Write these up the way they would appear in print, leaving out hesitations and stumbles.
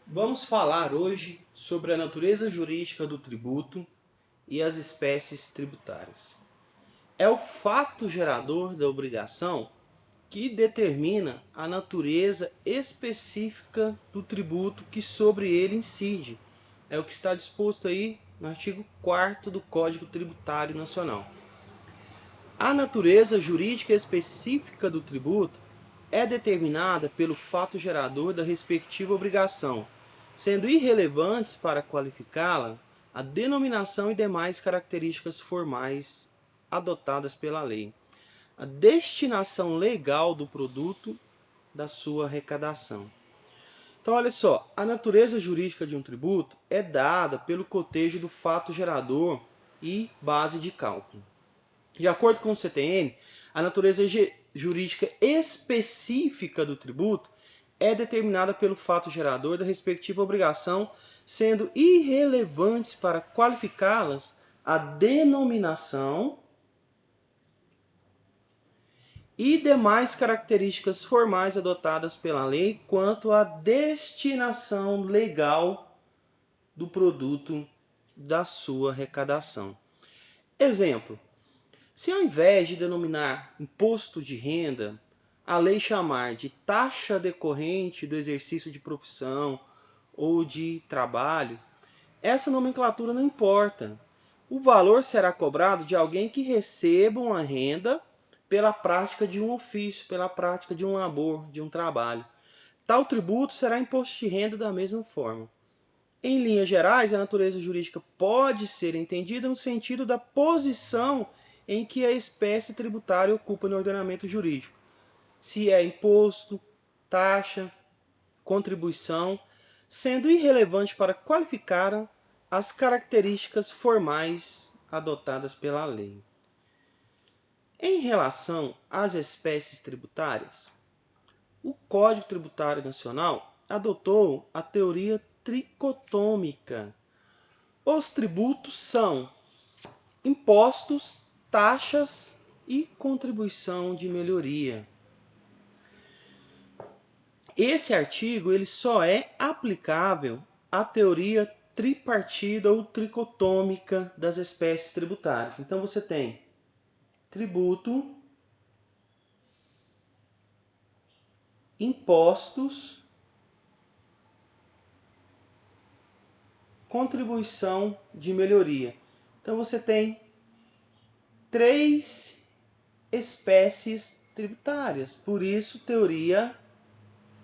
Vamos falar hoje sobre a natureza jurídica do tributo e as espécies tributárias. É o fato gerador da obrigação que determina a natureza específica do tributo que sobre ele incide. É o que está disposto aí no artigo 4º do Código Tributário Nacional. A natureza jurídica específica do tributo é determinada pelo fato gerador da respectiva obrigação, sendo irrelevantes para qualificá-la a denominação e demais características formais adotadas pela lei, a destinação legal do produto, da sua arrecadação. Então, olha só, a natureza jurídica de um tributo é dada pelo cotejo do fato gerador e base de cálculo. De acordo com o CTN, a natureza jurídica específica do tributo é determinada pelo fato gerador da respectiva obrigação, sendo irrelevantes para qualificá-las a denominação e demais características formais adotadas pela lei quanto à destinação legal do produto da sua arrecadação. Exemplo: se ao invés de denominar imposto de renda, a lei chamar de taxa decorrente do exercício de profissão ou de trabalho, essa nomenclatura não importa. O valor será cobrado de alguém que receba uma renda pela prática de um ofício, pela prática de um labor, de um trabalho. Tal tributo será imposto de renda da mesma forma. Em linhas gerais, a natureza jurídica pode ser entendida no sentido da posição em que a espécie tributária ocupa no ordenamento jurídico. Se é imposto, taxa, contribuição, sendo irrelevante para qualificar as características formais adotadas pela lei. Em relação às espécies tributárias, o Código Tributário Nacional adotou a teoria tricotômica. Os tributos são impostos, taxas e contribuição de melhoria. Esse artigo ele só é aplicável à teoria tripartida ou tricotômica das espécies tributárias. Então você tem tributo, impostos, contribuição de melhoria. Então você tem três espécies tributárias, por isso teoria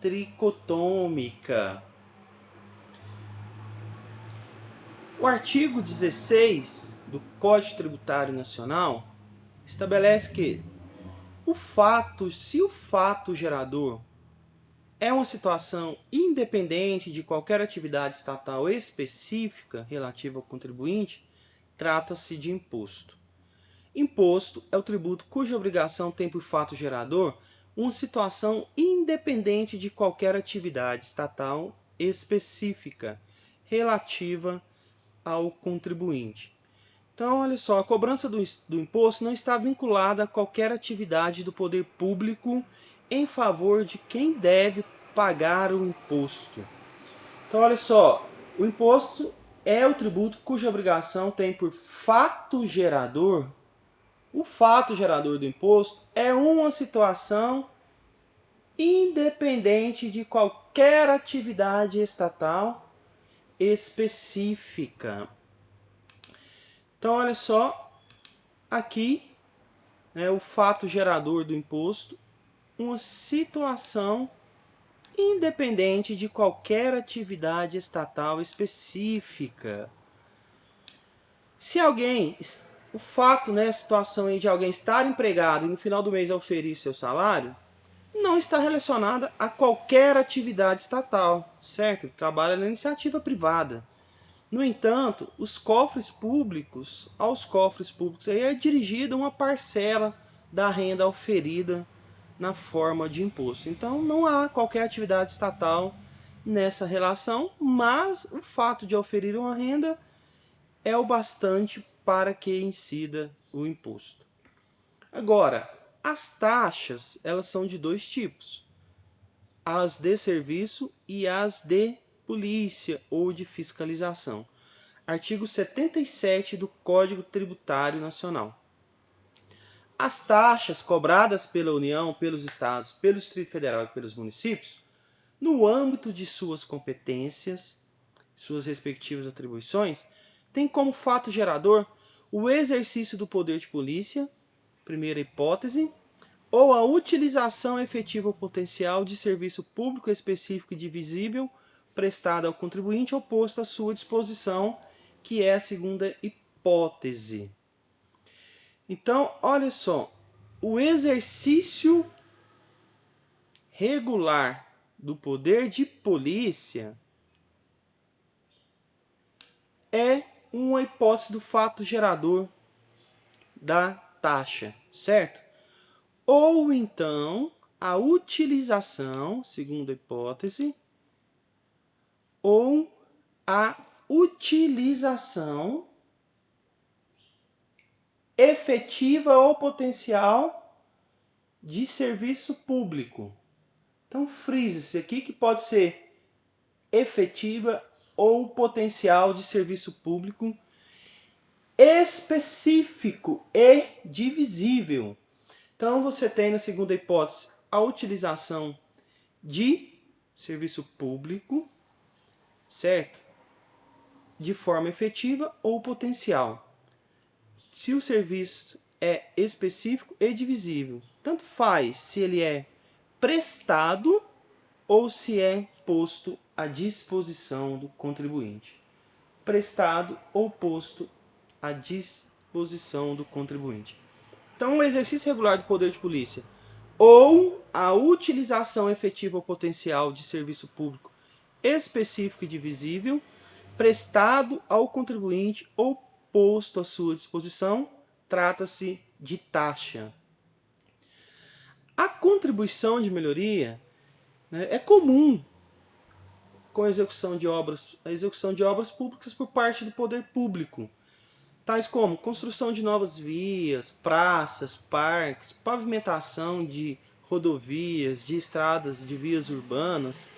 tricotômica. O artigo 16 do Código Tributário Nacional estabelece que se o fato gerador é uma situação independente de qualquer atividade estatal específica relativa ao contribuinte, trata-se de imposto. Imposto é o tributo cuja obrigação tem por fato gerador uma situação independente de qualquer atividade estatal específica relativa ao contribuinte. Então, olha só, a cobrança do imposto não está vinculada a qualquer atividade do poder público em favor de quem deve pagar o imposto. Então, olha só, o imposto é o tributo cuja obrigação tem por fato gerador. O fato gerador do imposto é uma situação independente de qualquer atividade estatal específica. Então, olha só, aqui o fato gerador do imposto, uma situação independente de qualquer atividade estatal específica. Se alguém, o fato, a situação aí de alguém estar empregado e no final do mês oferir seu salário, não está relacionada a qualquer atividade estatal, certo? Trabalha na iniciativa privada. No entanto, aos cofres públicos aí é dirigida uma parcela da renda oferida na forma de imposto. Então, não há qualquer atividade estatal nessa relação, mas o fato de oferir uma renda é o bastante para que incida o imposto. Agora, as taxas, elas são de dois tipos: as de serviço e as de polícia ou de fiscalização. Artigo 77 do Código Tributário Nacional. As taxas cobradas pela União, pelos Estados, pelo Distrito Federal e pelos municípios, no âmbito de suas competências, suas respectivas atribuições, têm como fato gerador o exercício do poder de polícia, primeira hipótese, ou a utilização efetiva ou potencial de serviço público específico e divisível prestado ao contribuinte ou posto à sua disposição, que é a segunda hipótese. Então, olha só, o exercício regular do poder de polícia é uma hipótese do fato gerador da taxa, certo? Ou então a utilização, segunda hipótese, ou a utilização efetiva ou potencial de serviço público. Então, frise-se aqui que pode ser efetiva ou potencial de serviço público específico e divisível. Então, você tem na segunda hipótese a utilização de serviço público, certo? De forma efetiva ou potencial. Se o serviço é específico e divisível, tanto faz se ele é prestado ou se é posto à disposição do contribuinte. Prestado ou posto à disposição do contribuinte. Então, o exercício regular do poder de polícia ou a utilização efetiva ou potencial de serviço público específico e divisível, prestado ao contribuinte ou posto à sua disposição, trata-se de taxa. A contribuição de melhoria, né, é comum com a execução de obras públicas por parte do poder público, tais como construção de novas vias, praças, parques, pavimentação de rodovias, de estradas, de vias urbanas.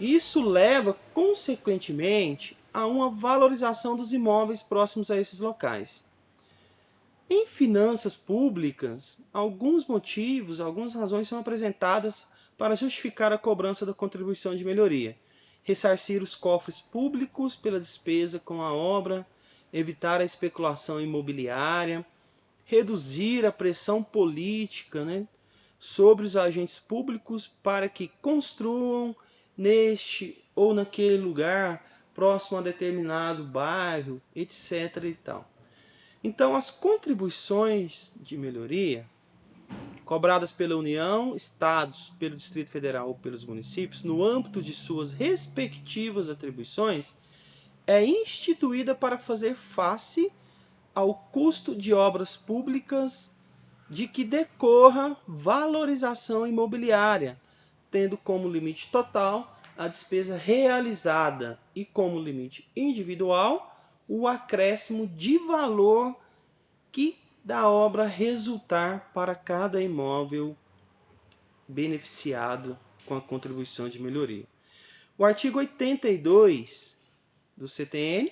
Isso leva, consequentemente, a uma valorização dos imóveis próximos a esses locais. Em finanças públicas, alguns motivos, algumas razões são apresentadas para justificar a cobrança da contribuição de melhoria. Ressarcir os cofres públicos pela despesa com a obra, evitar a especulação imobiliária, reduzir a pressão política, né, sobre os agentes públicos para que construam neste ou naquele lugar, próximo a determinado bairro, etc. e tal. Então, as contribuições de melhoria cobradas pela União, Estados, pelo Distrito Federal ou pelos municípios, no âmbito de suas respectivas atribuições, é instituída para fazer face ao custo de obras públicas de que decorra valorização imobiliária, tendo como limite total a despesa realizada e como limite individual o acréscimo de valor que da obra resultar para cada imóvel beneficiado com a contribuição de melhoria. O artigo 82 do CTN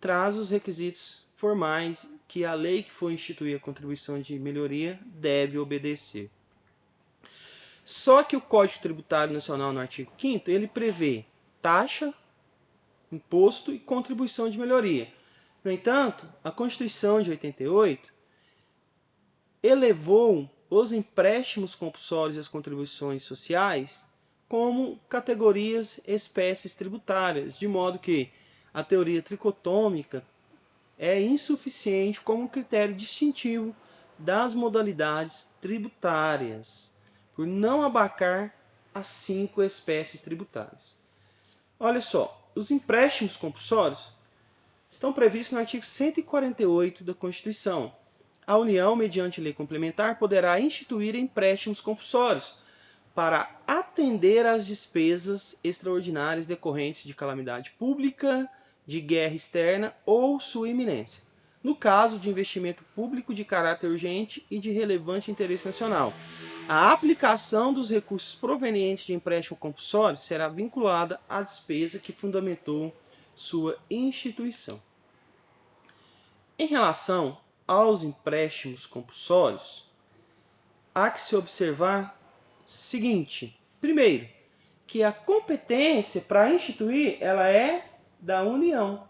traz os requisitos formais que a lei que for instituir a contribuição de melhoria deve obedecer. Só que o Código Tributário Nacional, no artigo 5º, ele prevê taxa, imposto e contribuição de melhoria. No entanto, a Constituição de 88 elevou os empréstimos compulsórios e as contribuições sociais como categorias espécies tributárias, de modo que a teoria tricotômica é insuficiente como critério distintivo das modalidades tributárias, por não abarcar as 5 espécies tributárias. Olha só, os empréstimos compulsórios estão previstos no artigo 148 da Constituição. A União, mediante lei complementar, poderá instituir empréstimos compulsórios para atender às despesas extraordinárias decorrentes de calamidade pública, de guerra externa ou sua iminência, no caso de investimento público de caráter urgente e de relevante interesse nacional, a aplicação dos recursos provenientes de empréstimo compulsório será vinculada à despesa que fundamentou sua instituição. Em relação aos empréstimos compulsórios, há que se observar o seguinte: primeiro, que a competência para instituir ela é da União.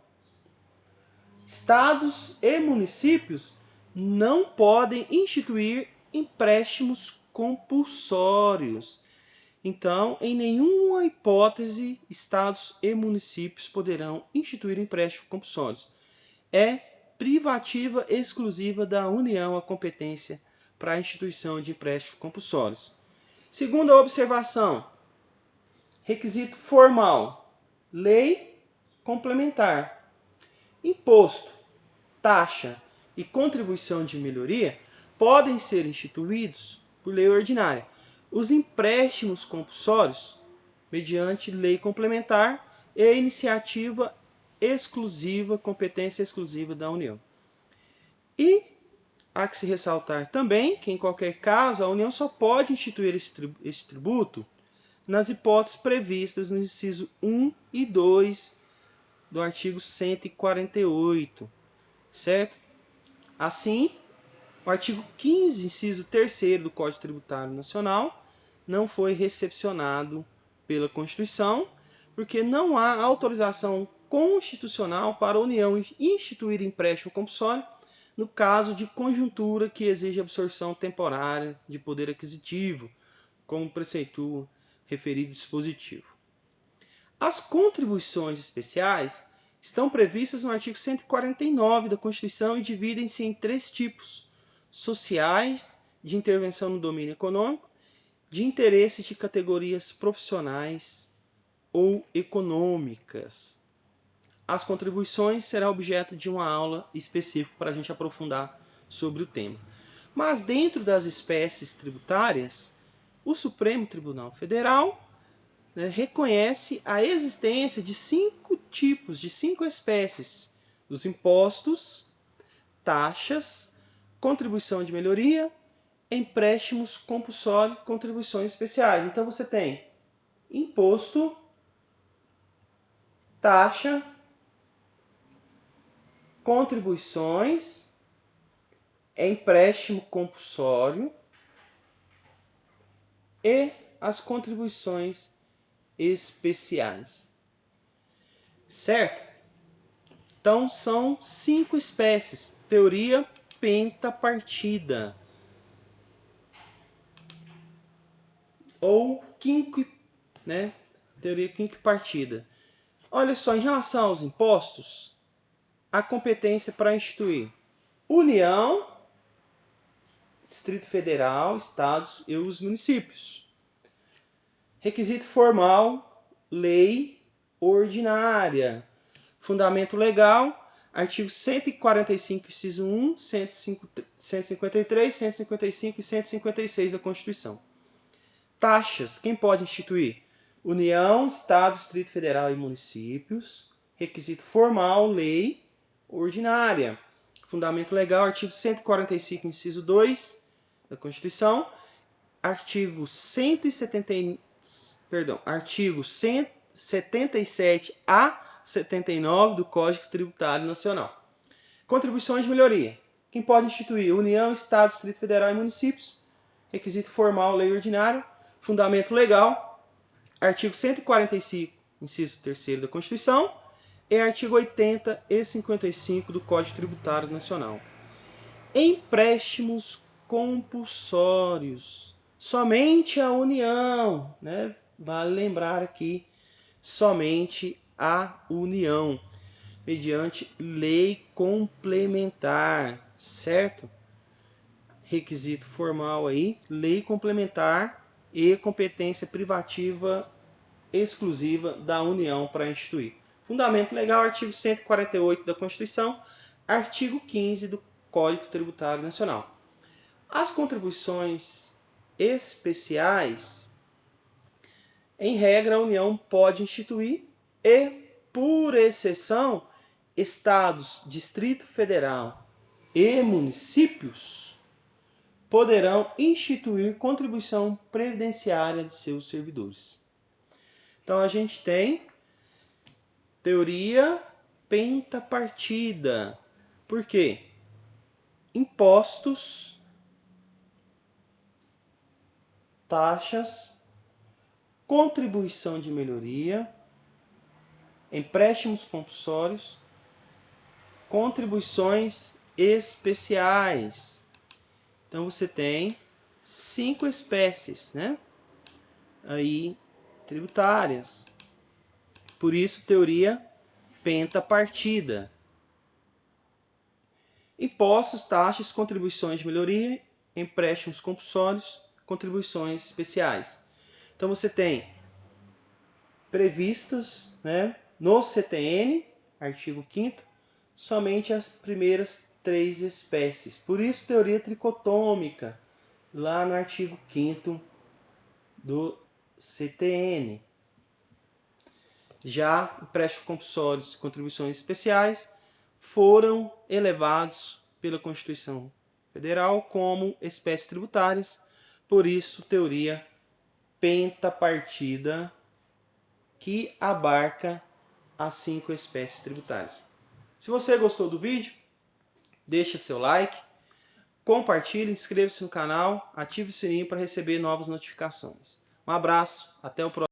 Estados e municípios não podem instituir empréstimos compulsórios. Então, em nenhuma hipótese, estados e municípios poderão instituir empréstimos compulsórios. É privativa exclusiva da União a competência para a instituição de empréstimos compulsórios. Segunda observação, requisito formal, lei complementar. Imposto, taxa e contribuição de melhoria podem ser instituídos por lei ordinária. Os empréstimos compulsórios, mediante lei complementar e iniciativa exclusiva, competência exclusiva da União. E há que se ressaltar também que, em qualquer caso, a União só pode instituir esse tributo nas hipóteses previstas no inciso 1 e 2 do artigo 148, certo? Assim, o artigo 15, inciso 3º do Código Tributário Nacional não foi recepcionado pela Constituição, porque não há autorização constitucional para a União instituir empréstimo compulsório no caso de conjuntura que exige absorção temporária de poder aquisitivo, como preceitua referido dispositivo. As contribuições especiais estão previstas no artigo 149 da Constituição e dividem-se em 3 tipos: sociais, de intervenção no domínio econômico, de interesse de categorias profissionais ou econômicas. As contribuições serão objeto de uma aula específica para a gente aprofundar sobre o tema. Mas dentro das espécies tributárias, o Supremo Tribunal Federal reconhece a existência de 5 tipos, de 5 espécies: os impostos, taxas, contribuição de melhoria, empréstimos compulsórios, contribuições especiais. Então você tem imposto, taxa, contribuições, empréstimo compulsório e as contribuições especiais. Certo? Então são 5 espécies. Teoria pentapartida. Ou teoria quinquepartida. Olha só, em relação aos impostos, a competência para instituir União, Distrito Federal, Estados e os municípios. Requisito formal, lei ordinária. Fundamento legal, artigo 145, inciso 1, 153, 155 e 156 da Constituição. Taxas, quem pode instituir? União, Estado, Distrito Federal e municípios. Requisito formal, lei ordinária. Fundamento legal, artigo 145, inciso 2 da Constituição. Artigo 177 a 79 do Código Tributário Nacional. Contribuições de melhoria. Quem pode instituir? União, Estado, Distrito Federal e municípios. Requisito formal, lei ordinária. Fundamento legal, artigo 145, inciso 3º da Constituição, e artigo 80 e 55 do Código Tributário Nacional. Empréstimos compulsórios. Somente a União, vale lembrar aqui, somente a União, mediante lei complementar, certo? Requisito formal aí, lei complementar e competência privativa exclusiva da União para instituir. Fundamento legal, artigo 148 da Constituição, artigo 15 do Código Tributário Nacional. As contribuições especiais, em regra, a União pode instituir e, por exceção, estados, Distrito Federal e municípios poderão instituir contribuição previdenciária de seus servidores. Então a gente tem teoria pentapartida. Por quê? Impostos, taxas, contribuição de melhoria, empréstimos compulsórios, contribuições especiais. Então você tem 5 espécies, né? Aí tributárias. Por isso teoria pentapartida. Impostos, taxas, contribuições de melhoria, empréstimos compulsórios, contribuições especiais. Então você tem previstas, né, no CTN, artigo 5º, somente as primeiras 3 espécies. Por isso, teoria tricotômica, lá no artigo 5º do CTN. Já empréstimos compulsórios e contribuições especiais foram elevados pela Constituição Federal como espécies tributárias, por isso, teoria pentapartida, que abarca as 5 espécies tributárias. Se você gostou do vídeo, deixa seu like, compartilhe, inscreva-se no canal, ative o sininho para receber novas notificações. Um abraço, até o próximo.